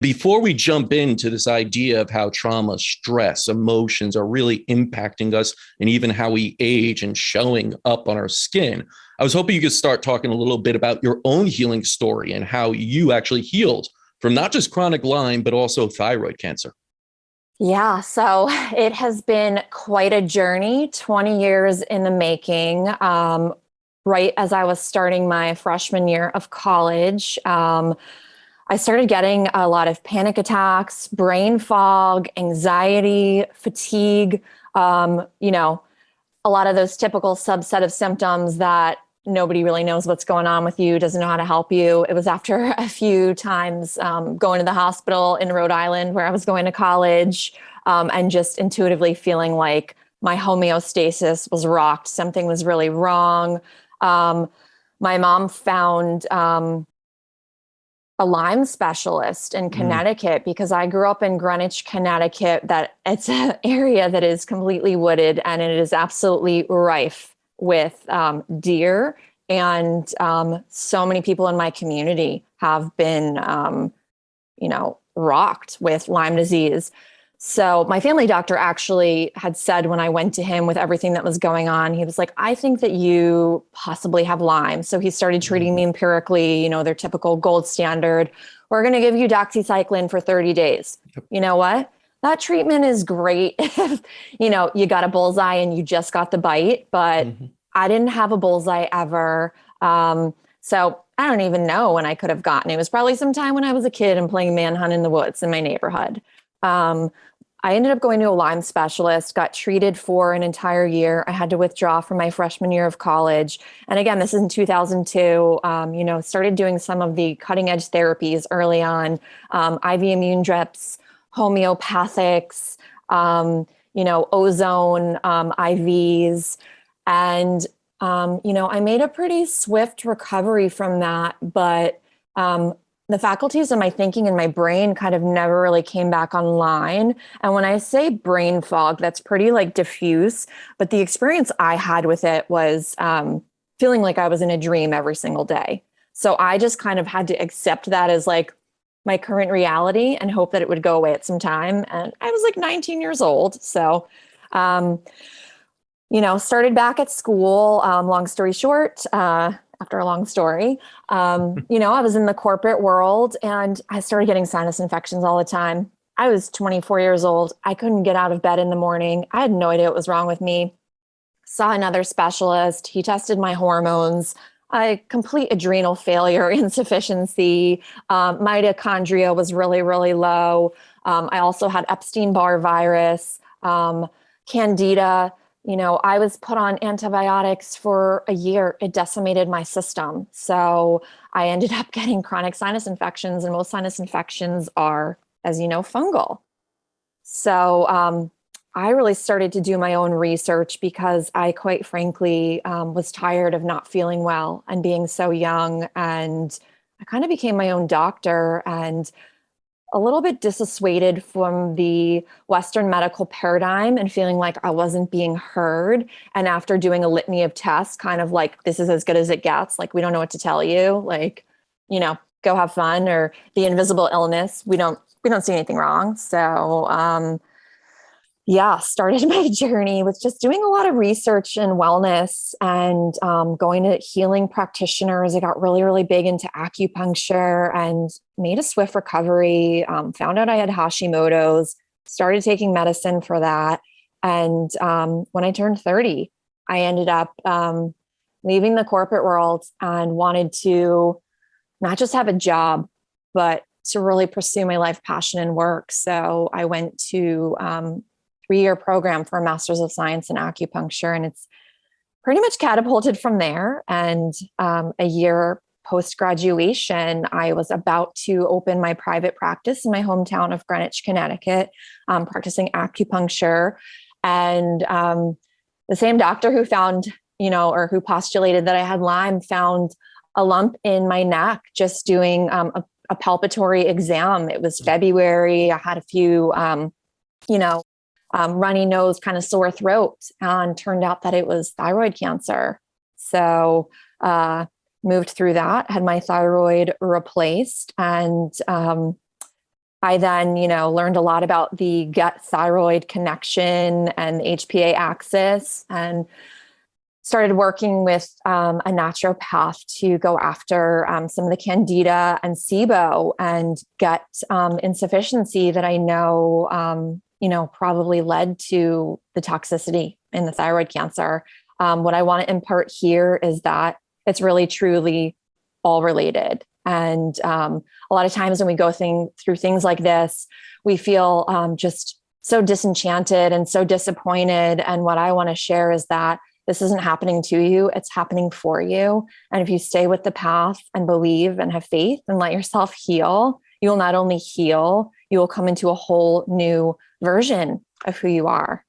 Before we jump into this idea of how trauma, stress, emotions are really impacting us and even how we age and showing up on our skin, I was hoping you could start talking a little bit about your own healing story and how you actually healed from not just chronic Lyme, but also thyroid cancer. Yeah, so it has been quite a journey, 20 years in the making. Right as I was starting my freshman year of college, I started getting a lot of panic attacks, brain fog, anxiety, fatigue, a lot of those typical subset of symptoms that nobody really knows what's going on with you, doesn't know how to help you. It was after a few times going to the hospital in Rhode Island where I was going to college and just intuitively feeling like my homeostasis was rocked. Something was really wrong. My mom found a Lyme specialist in Mm. Connecticut because I grew up in Greenwich, Connecticut, that it's an area that is completely wooded and it is absolutely rife with deer. And so many people in my community have been, rocked with Lyme disease. So my family doctor actually had said when I went to him with everything that was going on, he was like, I think that you possibly have Lyme. So he started treating me empirically, their typical gold standard. We're going to give you doxycycline for 30 days. You know what? That treatment is great if, you got a bullseye and you just got the bite, but Mhm. I didn't have a bullseye ever. So I don't even know when I could have gotten it. It was probably sometime when I was a kid and playing manhunt in the woods in my neighborhood. Um, I ended up going to a Lyme specialist, got treated for an entire year. I had to withdraw from my freshman year of college. And again, this is in 2002, started doing some of the cutting edge therapies early on, IV immune drips, homeopathics, ozone IVs. And, I made a pretty swift recovery from that, but the faculties of my thinking and my brain kind of never really came back online. And when I say brain fog, that's pretty like diffuse, but the experience I had with it was feeling like I was in a dream every single day. So I just kind of had to accept that as like my current reality and hope that it would go away at some time. And I was like 19 years old. So, um, started back at school. Long story short, after a long story, I was in the corporate world and I started getting sinus infections all the time. I was 24 years old. I couldn't get out of bed in the morning. I had no idea what was wrong with me. Saw another specialist. He tested my hormones. I complete adrenal failure, insufficiency. Mitochondria was really, really low. I also had Epstein-Barr virus, candida. I was put on antibiotics for a year. It decimated my system. So I ended up getting chronic sinus infections, and most sinus infections are, as you know, fungal. So I really started to do my own research because I, quite frankly, was tired of not feeling well and being so young. And I kind of became my own doctor and a little bit dissuaded from the Western medical paradigm and feeling like I wasn't being heard. And after doing a litany of tests, kind of like, this is as good as it gets. Like, we don't know what to tell you. Like, go have fun, or the invisible illness. We don't see anything wrong. So, yeah, started my journey with just doing a lot of research in wellness and going to healing practitioners. I got really, really big into acupuncture and made a swift recovery. Found out I had Hashimoto's, started taking medicine for that. And when I turned 30, I ended up leaving the corporate world and wanted to not just have a job, but to really pursue my life passion and work. So I went to 3-year program for a master's of science in acupuncture, and it's pretty much catapulted from there. And a year post graduation, I was about to open my private practice in my hometown of Greenwich, Connecticut, practicing acupuncture. And the same doctor who found, or who postulated that I had Lyme, found a lump in my neck just doing a palpatory exam. It was February. I had a few, runny nose, kind of sore throat, and turned out that it was thyroid cancer. So moved through that, had my thyroid replaced, and I then, learned a lot about the gut thyroid connection and HPA axis, and started working with a naturopath to go after some of the candida and SIBO and gut insufficiency that I know, probably led to the toxicity in the thyroid cancer. What I want to impart here is that it's really, truly all related. And a lot of times when we go through things like this, we feel just so disenchanted and so disappointed. And what I want to share is that this isn't happening to you, it's happening for you. And if you stay with the path and believe and have faith and let yourself heal, you will not only heal, you will come into a whole new version of who you are.